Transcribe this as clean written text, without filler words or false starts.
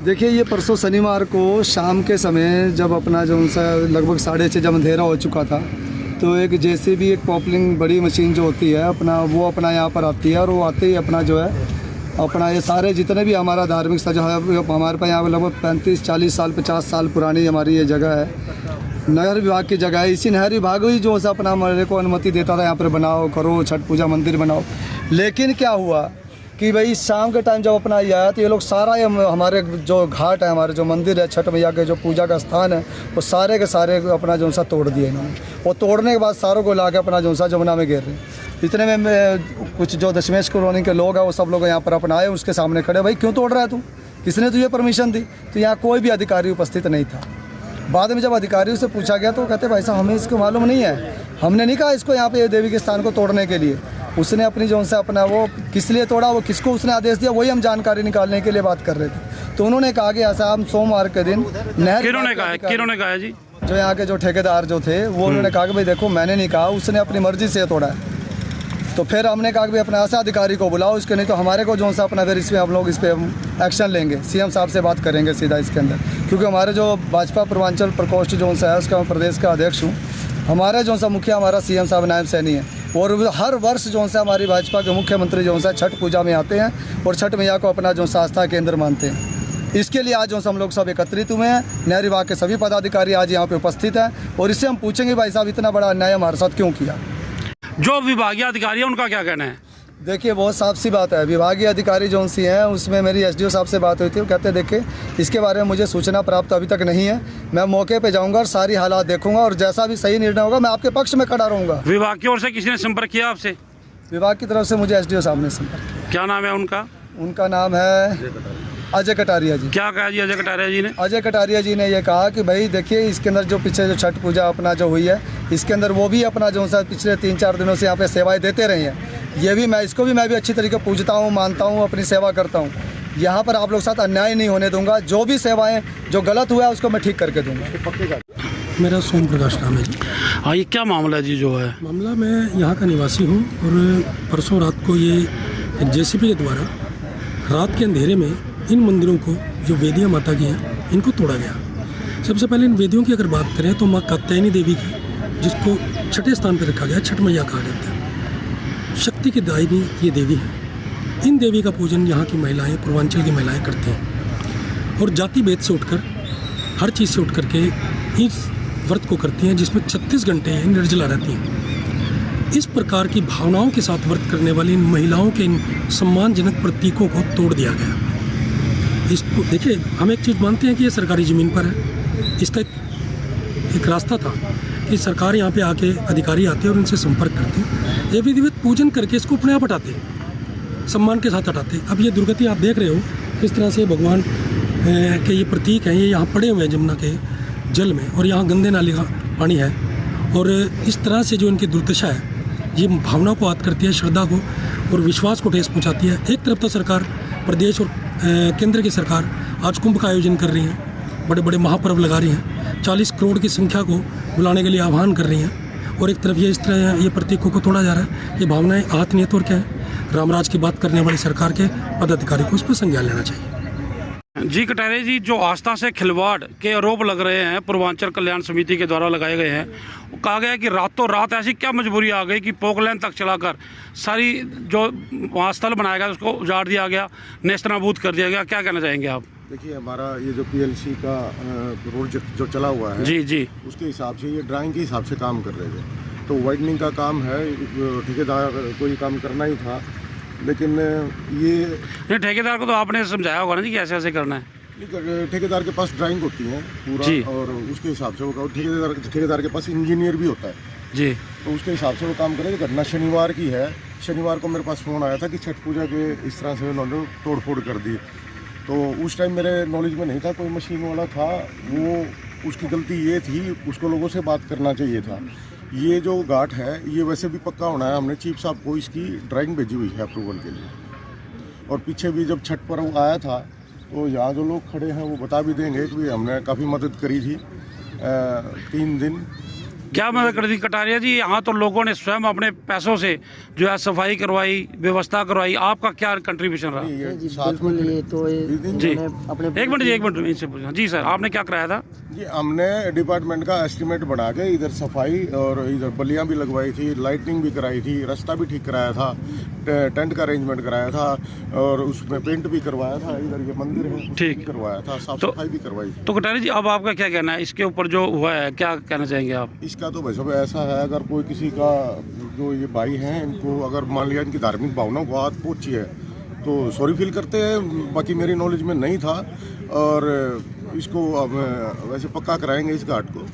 देखिए, ये परसों शनिवार को शाम के समय जब अपना जो उनसा लगभग 6:30 जब अंधेरा हो चुका था, तो एक जेसीबी एक पॉपलिंग बड़ी मशीन जो होती है अपना, वो अपना यहाँ पर आती है और वो आते ही अपना जो है अपना ये सारे जितने भी हमारा धार्मिक स्थल जो है हमारे पास यहाँ लगभग 35-40 साल 50 साल पुरानी हमारी ये जगह है, नगर विभाग की जगह है। इसी नहर विभाग ही जो है अपना हमारे को अनुमति देता था यहाँ पर बनाओ करो छठ पूजा मंदिर बनाओ। लेकिन क्या हुआ कि भाई शाम के टाइम जब अपना ये आया तो ये लोग सारा ये हमारे जो घाट है, हमारे जो मंदिर है, छठ मैया के जो पूजा का स्थान है, वो सारे के सारे अपना जो सा तोड़ दिए इन्होंने। और तोड़ने के बाद सारों को ला के अपना जो सा जमुना में गिर रहे। इतने में कुछ जो दशमेश कॉलोनी के लोग हैं वो सब लोग यहाँ पर अपना आए, उसके सामने खड़े, भाई क्यों तोड़ रहा है तू, किसने तुझे परमिशन दी? तो यहाँ कोई भी अधिकारी उपस्थित नहीं था। बाद में जब अधिकारियों से पूछा गया तो कहते भाई साहब हमें इसको मालूम नहीं है, हमने नहीं कहा इसको यहाँ पे देवी के स्थान को तोड़ने के लिए। उसने अपनी जो उनसे अपना वो किस लिए तोड़ा, वो किसको उसने आदेश दिया, वही हम जानकारी निकालने के लिए बात कर रहे थे। तो उन्होंने कहा कि ऐसा हम सोमवार के दिन नहर किन्होंने कहा जी, जो यहाँ के जो ठेकेदार जो थे वो उन्होंने कहा कि भाई देखो मैंने नहीं कहा, उसने अपनी मर्जी से तोड़ा है। तो फिर हमने कहा कि भाई अपना ऐसा अधिकारी को बुलाओ इसके, नहीं तो हमारे को जो सा अपना फिर इसमें हम लोग इस पर एक्शन लेंगे, सीएम साहब से बात करेंगे सीधा इसके अंदर। क्योंकि हमारे जो भाजपा पूर्वांचल प्रकोष्ठ जो सा है उसका मैं प्रदेश का अध्यक्ष हूँ। हमारे जो सा मुखिया हमारा सीएम साहब नायब सैनी है और हर वर्ष जो सा हमारी भाजपा के मुख्यमंत्री जो सा छठ पूजा में आते हैं और छठ मैया को अपना जो सा आस्था केंद्र मानते हैं। इसके लिए आज जो हम लोग सब एकत्रित हुए हैं, नहर विभाग के सभी पदाधिकारी आज यहाँ पे उपस्थित हैं और इससे हम पूछेंगे भाई साहब इतना बड़ा अन्याय हमारे साथ क्यों किया। जो विभागीय अधिकारी है उनका क्या कहना है? देखिए, बहुत साफ सी बात है, विभागीय अधिकारी जो सी हैं उसमें मेरी एसडीओ साहब से बात हुई थी। वो कहते हैं देखिए इसके बारे में मुझे सूचना प्राप्त अभी तक नहीं है, मैं मौके पे जाऊंगा और सारी हालात देखूंगा और जैसा भी सही निर्णय होगा मैं आपके पक्ष में खड़ा रहूंगा। विभाग की ओर से किसी ने संपर्क किया आपसे? विभाग की तरफ से मुझे एसडीओ साहब ने संपर्क किया। क्या नाम है उनका? उनका नाम है अजय कटारिया जी। क्या कहा जी अजय कटारिया जी ने? अजय कटारिया जी ने ये कहा कि भाई देखिए इसके अंदर जो पीछे जो छठ पूजा अपना जो हुई है इसके अंदर वो भी अपना जो सा पिछले 3-4 दिनों से यहाँ पे सेवाएं देते रहे हैं। ये भी मैं इसको भी मैं भी अच्छी तरीके पूजता हूँ, मानता हूँ, अपनी सेवा करता हूँ। यहाँ पर आप लोग साथ अन्याय नहीं होने दूंगा, जो भी सेवाएं जो गलत हुआ है उसको मैं ठीक करके दूंगा। मेरा सोम प्रकाश नाम है जी। हाँ, ये क्या मामला है जी? जो है मामला, मैं यहाँ का निवासी हूँ और परसों रात को ये जेसीबी के द्वारा रात के अंधेरे में इन मंदिरों को जो वेदियाँ माता की हैं इनको तोड़ा गया। सबसे पहले इन वेदियों की अगर बात करें तो माँ कात्यायनी देवी की, जिसको छठे स्थान पर रखा गया, छठ मैया कहा जाता है, शक्ति की दायिनी ये देवी है। इन देवी का पूजन यहाँ की महिलाएं, पूर्वांचल की महिलाएं करते हैं और जाति भेद से उठकर, हर चीज़ से उठ करके इस व्रत को करती हैं, जिसमें 36 घंटे ये निर्जला रहती हैं। इस प्रकार की भावनाओं के साथ व्रत करने वाली इन महिलाओं के इन सम्मानजनक प्रतीकों को तोड़ दिया गया। इसको देखिए, हम एक चीज़ मानते हैं कि ये सरकारी ज़मीन पर है। इसका एक रास्ता था कि सरकार यहाँ पे आके अधिकारी आते और उनसे संपर्क करते, ये विधिवत पूजन करके इसको अपने आप हटाते, सम्मान के साथ हटाते। अब ये दुर्गति आप देख रहे हो किस तरह से भगवान के ये प्रतीक हैं, ये यहाँ पड़े हुए हैं जमुना के जल में और यहाँ गंदे नाले का पानी है। और इस तरह से जो इनकी दुर्दशा है ये भावना को आहत करती है, श्रद्धा को और विश्वास को ठेस पहुँचाती है। एक तरफ तो सरकार, प्रदेश और केंद्र की सरकार आज कुंभ का आयोजन कर रही हैं, बड़े बड़े महापर्व लगा रही हैं, 40 करोड़ की संख्या को बुलाने के लिए आह्वान कर रही हैं, और एक तरफ ये इस तरह ये प्रतीकों को तोड़ा जा रहा है। ये भावनाएं आहत नहीं है तो और क्या है? रामराज की बात करने वाली सरकार के पदाधिकारी को उस पर संज्ञान लेना चाहिए। जी कटारिया जी, जो आस्था से खिलवाड़ के आरोप लग रहे हैं पूर्वांचल कल्याण समिति के द्वारा लगाए गए हैं, वो कहा गया है कि रातों रात ऐसी क्या मजबूरी आ गई कि पोकलैंड तक चलाकर सारी जो वहाँ स्थल बनाया गया उसको उजाड़ दिया गया, नेस्तनाबूद कर दिया गया। क्या कहना चाहेंगे आप? देखिए, हमारा ये जो पीएलसी का रोड जो चला हुआ है जी उसके हिसाब से ये ड्राइंग के हिसाब से काम कर रहे थे। तो वाइडनिंग का काम है, ठेकेदार को ये काम करना ही था, लेकिन ये ठेकेदार को तो आपने समझाया होगा ना जी कि ऐसे ऐसे करना है। ठेकेदार के पास ड्राइंग होती है पूरा और उसके हिसाब से वो ठेकेदार के पास इंजीनियर भी होता है जी, तो उसके हिसाब से वो काम करेगा। घटना शनिवार की है। शनिवार को मेरे पास फ़ोन आया था कि छठ पूजा के इस तरह से उन्होंने तोड़ फोड़ कर दी। तो उस टाइम मेरे नॉलेज में नहीं था, कोई मशीन वाला था, वो उसकी गलती ये थी, उसको लोगों से बात करना चाहिए था। ये जो घाट है ये वैसे भी पक्का होना है, हमने चीफ साहब को इसकी ड्राइंग भेजी हुई है अप्रूवल के लिए। और पीछे भी जब छठ पर्व आया था तो यहाँ जो लोग खड़े हैं वो बता भी देंगे कि हमने काफ़ी मदद करी थी। 3 दिन क्या मदद कर दी कटारिया जी? यहाँ तो लोगों ने स्वयं अपने पैसों से जो है सफाई करवाई, व्यवस्था करवाई, आपका क्या कंट्रीब्यूशन रहा? जी बिल्कुल, ये तो जी अपने एक मिनट इनसे पूछना। जी सर, आपने क्या कराया था? जी हमने डिपार्टमेंट का एस्टीमेट बना के इधर सफाई और इधर बलियां भी लगवाई थी, लाइटिंग भी कराई थी, रास्ता भी ठीक कराया था, टेंट का अरेंजमेंट कराया था और उसमें पेंट भी करवाया था। इधर ये मंदिर है उसको ठीक। भी करवाया था, साफ तो- सफाई भी करवाई थी। तो कटारिया जी अब आपका क्या कहना है इसके ऊपर जो हुआ है, क्या कहना चाहेंगे आप? इसका तो भाई साहब ऐसा है, अगर कोई किसी का जो ये भाई हैं इनको अगर मान लिया इनकी धार्मिक भावनाओं को हाथ पहुंची है तो सॉरी फील करते हैं। बाकी मेरी नॉलेज में नहीं था और इसको अब वैसे पक्का कराएंगे इस घाट को।